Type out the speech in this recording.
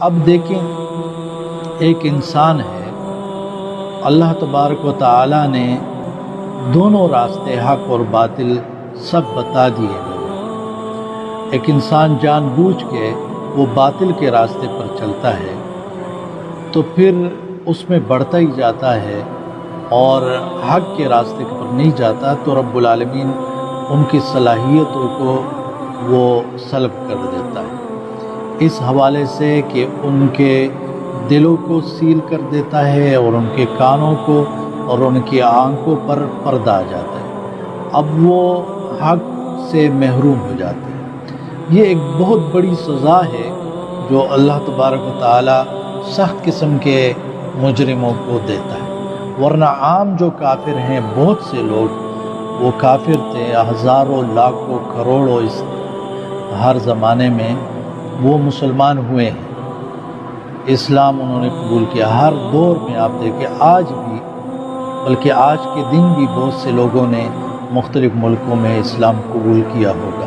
اب دیکھیں، ایک انسان ہے، اللہ تبارک و تعالی نے دونوں راستے حق اور باطل سب بتا دیے ہیں۔ ایک انسان جان بوجھ کے وہ باطل کے راستے پر چلتا ہے تو پھر اس میں بڑھتا ہی جاتا ہے اور حق کے راستے پر نہیں جاتا، تو رب العالمین ان کی صلاحیتوں کو وہ سلب کر دیتا ہے، اس حوالے سے کہ ان کے دلوں کو سیل کر دیتا ہے اور ان کے کانوں کو اور ان کی آنکھوں پر پردہ آ جاتا ہے، اب وہ حق سے محروم ہو جاتے ہیں۔ یہ ایک بہت بڑی سزا ہے جو اللہ تبارک و تعالی سخت قسم کے مجرموں کو دیتا ہے، ورنہ عام جو کافر ہیں، بہت سے لوگ وہ کافر تھے، ہزاروں لاکھوں کروڑوں اس ہر زمانے میں وہ مسلمان ہوئے ہیں، اسلام انہوں نے قبول کیا۔ ہر دور میں آپ دیکھیں، آج بھی، بلکہ آج کے دن بھی بہت سے لوگوں نے مختلف ملکوں میں اسلام قبول کیا ہوگا۔